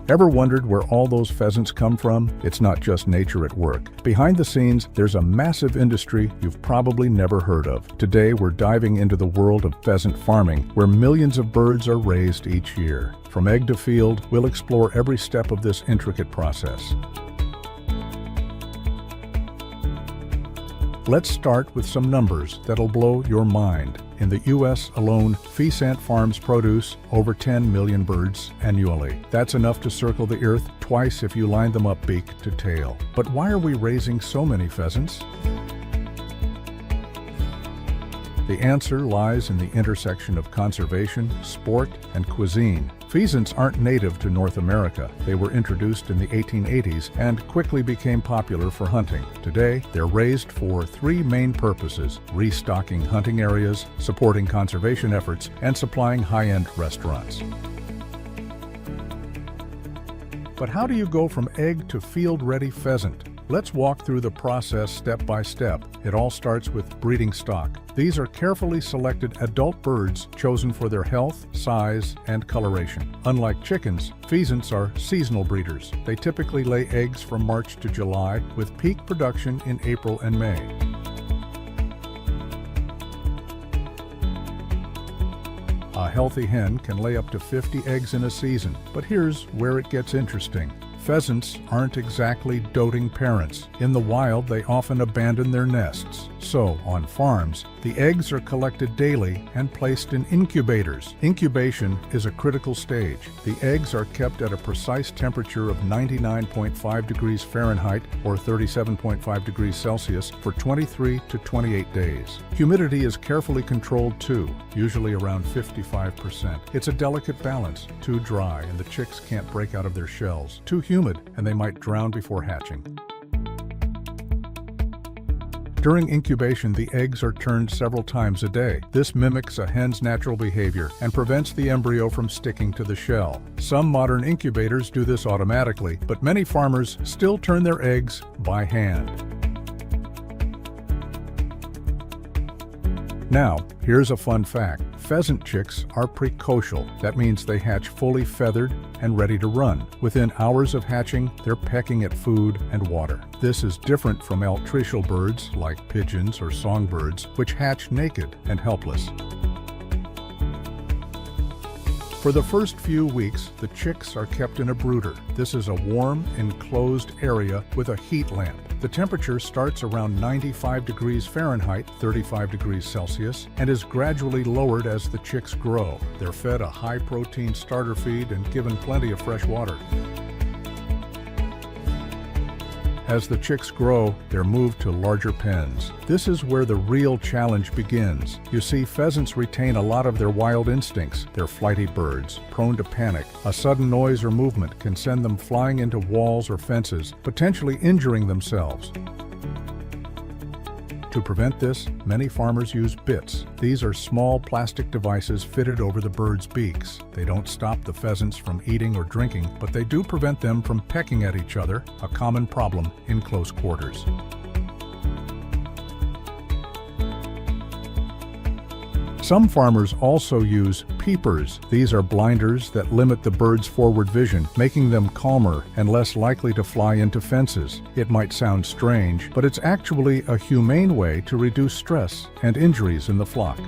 Ever wondered where all those pheasants come from? It's not just nature at work. Behind the scenes, there's a massive industry you've probably never heard of. Today, we're diving into the world of pheasant farming, where millions of birds are raised each year. From egg to field, we'll explore every step of this intricate process. Let's start with some numbers that'll blow your mind. In the U.S. alone, Pheasant farms produce over 10 million birds annually. That's enough to circle the earth twice if you line them up beak to tail. But why are we raising so many pheasants? The answer lies in the intersection of conservation, sport, and cuisine. Pheasants aren't native to North America. They were introduced in the 1880s and quickly became popular for hunting. Today, they're raised for three main purposes: restocking hunting areas, supporting conservation efforts, and supplying high-end restaurants. But how do you go from egg to field-ready pheasant? Let's walk through the process step by step. It all starts with breeding stock. These are carefully selected adult birds chosen for their health, size, and coloration. Unlike chickens, pheasants are seasonal breeders. They typically lay eggs from March to July, with peak production in April and May. A healthy hen can lay up to 50 eggs in a season, but here's where it gets interesting. Pheasants aren't exactly doting parents. In the wild, they often abandon their nests. So, on farms, the eggs are collected daily and placed in incubators. Incubation is a critical stage. The eggs are kept at a precise temperature of 99.5 degrees Fahrenheit or 37.5 degrees Celsius for 23 to 28 days. Humidity is carefully controlled too, usually around 55%. It's a delicate balance. Too dry and the chicks can't break out of their shells. Too humid and they might drown before hatching. During incubation, the eggs are turned several times a day. This mimics a hen's natural behavior and prevents the embryo from sticking to the shell. Some modern incubators do this automatically, but many farmers still turn their eggs by hand. Now, here's a fun fact. Pheasant chicks are precocial. That means they hatch fully feathered and ready to run. Within hours of hatching, they're pecking at food and water. This is different from altricial birds like pigeons or songbirds, which hatch naked and helpless. For the first few weeks, the chicks are kept in a brooder. This is a warm, enclosed area with a heat lamp. The temperature starts around 95 degrees Fahrenheit, 35 degrees Celsius, and is gradually lowered as the chicks grow. They're fed a high-protein starter feed and given plenty of fresh water. As the chicks grow, they're moved to larger pens. This is where the real challenge begins. You see, pheasants retain a lot of their wild instincts. They're flighty birds, prone to panic. A sudden noise or movement can send them flying into walls or fences, potentially injuring themselves. To prevent this, many farmers use bits. These are small plastic devices fitted over the birds' beaks. They don't stop the pheasants from eating or drinking, but they do prevent them from pecking at each other, a common problem in close quarters. Some farmers also use peepers. These are blinders that limit the bird's forward vision, making them calmer and less likely to fly into fences. It might sound strange, but it's actually a humane way to reduce stress and injuries in the flock.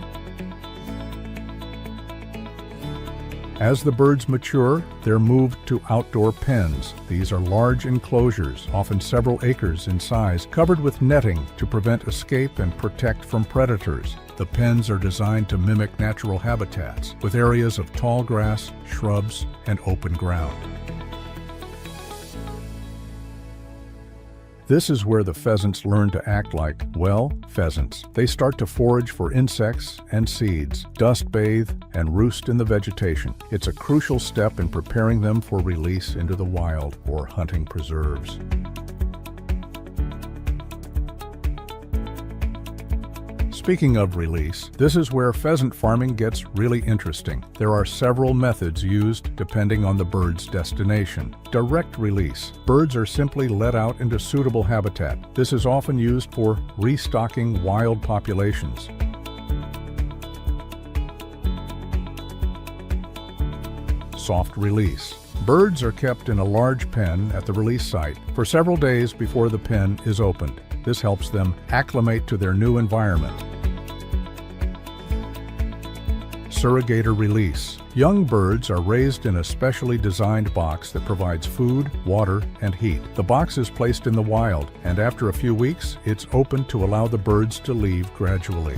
As the birds mature, they're moved to outdoor pens. These are large enclosures, often several acres in size, covered with netting to prevent escape and protect from predators. The pens are designed to mimic natural habitats, with areas of tall grass, shrubs, and open ground. This is where the pheasants learn to act like, well, pheasants. They start to forage for insects and seeds, dust bathe, and roost in the vegetation. It's a crucial step in preparing them for release into the wild or hunting preserves. Speaking of release, this is where pheasant farming gets really interesting. There are several methods used depending on the bird's destination. Direct release. Birds are simply let out into suitable habitat. This is often used for restocking wild populations. soft release. Birds are kept in a large pen at the release site for several days before the pen is opened. This helps them acclimate to their new environment. Surrogator release. Young birds are raised in a specially designed box that provides food, water, and heat. The box is placed in the wild, and after a few weeks, it's opened to allow the birds to leave gradually.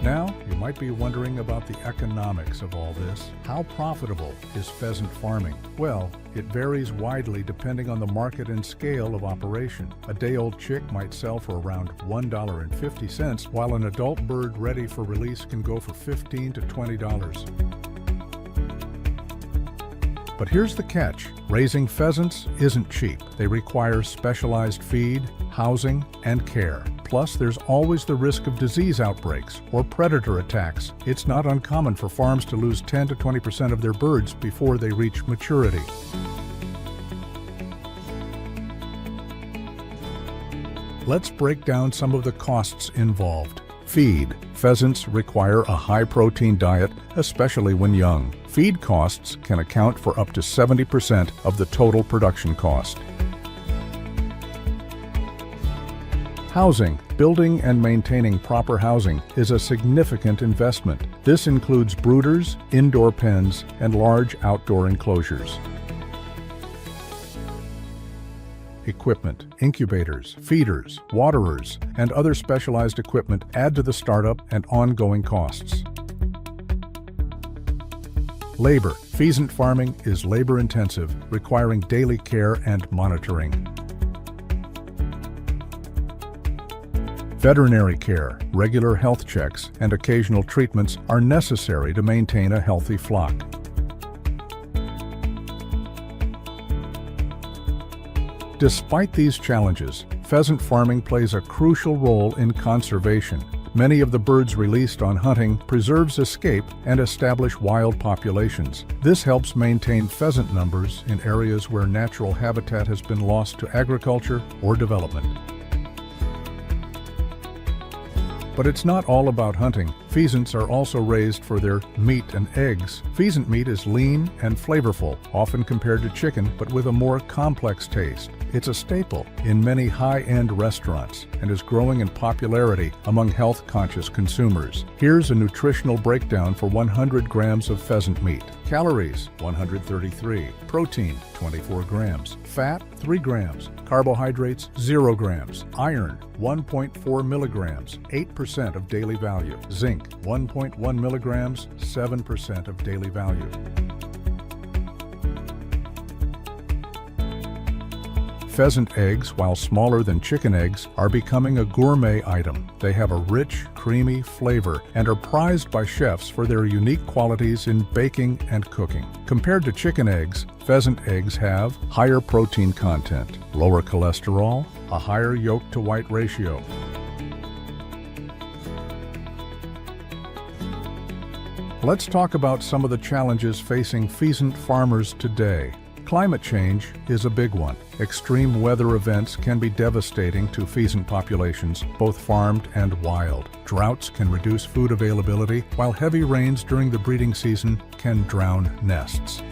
Now, you might be wondering about the economics of all this. How profitable is pheasant farming? Well, it varies widely depending on the market and scale of operation. A day-old chick might sell for around $1.50, while an adult bird ready for release can go for $15 to $20. But here's the catch. Raising pheasants isn't cheap. They require specialized feed, housing, and care. Plus, there's always the risk of disease outbreaks or predator attacks. It's not uncommon for farms to lose 10 to 20% of their birds before they reach maturity. Let's break down some of the costs involved. Feed. Pheasants require a high-protein diet, especially when young. Feed costs can account for up to 70% of the total production cost. Housing. Building and maintaining proper housing is a significant investment. This includes brooders, indoor pens, and large outdoor enclosures. Equipment, incubators, feeders, waterers, and other specialized equipment add to the startup and ongoing costs. Labor. Pheasant farming is labor-intensive, requiring daily care and monitoring. Veterinary care, regular health checks, and occasional treatments are necessary to maintain a healthy flock. Despite these challenges, pheasant farming plays a crucial role in conservation. Many of the birds released on hunting preserves escape and establish wild populations. This helps maintain pheasant numbers in areas where natural habitat has been lost to agriculture or development. But it's not all about hunting. Pheasants are also raised for their meat and eggs. Pheasant meat is lean and flavorful, often compared to chicken, but with a more complex taste. It's a staple in many high-end restaurants and is growing in popularity among health-conscious consumers. Here's a nutritional breakdown for 100 grams of pheasant meat. Calories, 133. Protein, 24 grams. Fat, 3 grams. Carbohydrates, 0 grams. Iron, 1.4 milligrams, 8% of daily value. Zinc, 1.1 milligrams, 7% of daily value. Pheasant eggs, while smaller than chicken eggs, are becoming a gourmet item. They have a rich, creamy flavor and are prized by chefs for their unique qualities in baking and cooking. Compared to chicken eggs, pheasant eggs have higher protein content, lower cholesterol, a higher yolk-to-white ratio. Let's talk about some of the challenges facing pheasant farmers today. Climate change is a big one. Extreme weather events can be devastating to pheasant populations, both farmed and wild. Droughts can reduce food availability, while heavy rains during the breeding season can drown nests.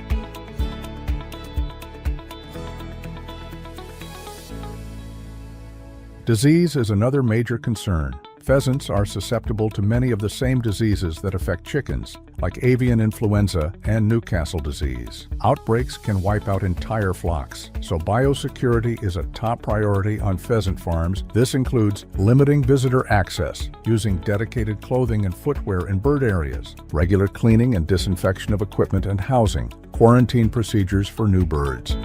Disease is another major concern. Pheasants are susceptible to many of the same diseases that affect chickens, like avian influenza and Newcastle disease. Outbreaks can wipe out entire flocks, so biosecurity is a top priority on pheasant farms. This includes limiting visitor access, using dedicated clothing and footwear in bird areas, regular cleaning and disinfection of equipment and housing, quarantine procedures for new birds.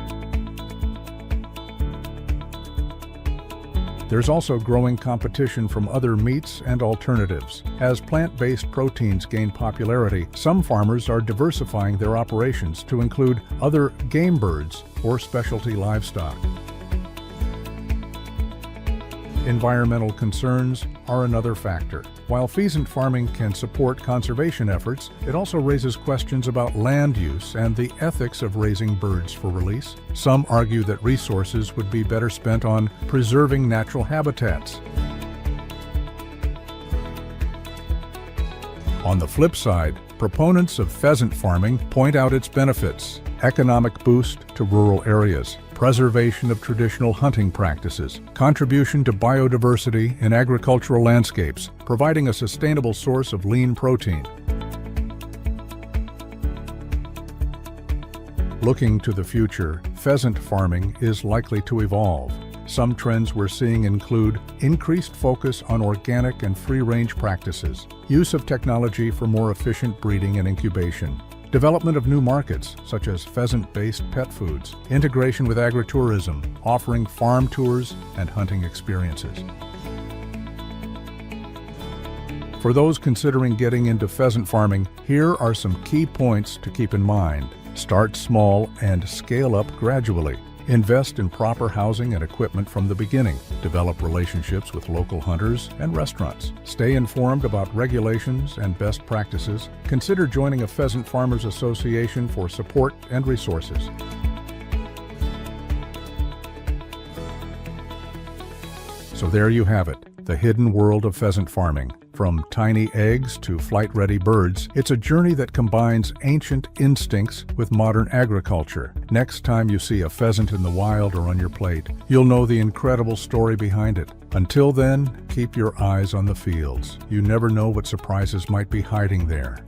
There's also growing competition from other meats and alternatives. As plant-based proteins gain popularity, some farmers are diversifying their operations to include other game birds or specialty livestock. Environmental concerns are another factor. While pheasant farming can support conservation efforts, it also raises questions about land use and the ethics of raising birds for release. Some argue that resources would be better spent on preserving natural habitats. On the flip side, proponents of pheasant farming point out its benefits: economic boost to rural areas, preservation of traditional hunting practices, contribution to biodiversity in agricultural landscapes, providing a sustainable source of lean protein. Looking to the future, pheasant farming is likely to evolve. Some trends we're seeing include increased focus on organic and free-range practices, use of technology for more efficient breeding and incubation, development of new markets such as pheasant-based pet foods, integration with agritourism, offering farm tours and hunting experiences. For those considering getting into pheasant farming, here are some key points to keep in mind. Start small and scale up gradually. Invest in proper housing and equipment from the beginning. Develop relationships with local hunters and restaurants. Stay informed about regulations and best practices. Consider joining a Pheasant Farmers Association for support and resources. So there you have it, the hidden world of pheasant farming. From tiny eggs to flight-ready birds, it's a journey that combines ancient instincts with modern agriculture. Next time you see a pheasant in the wild or on your plate, you'll know the incredible story behind it. Until then, keep your eyes on the fields. You never know what surprises might be hiding there.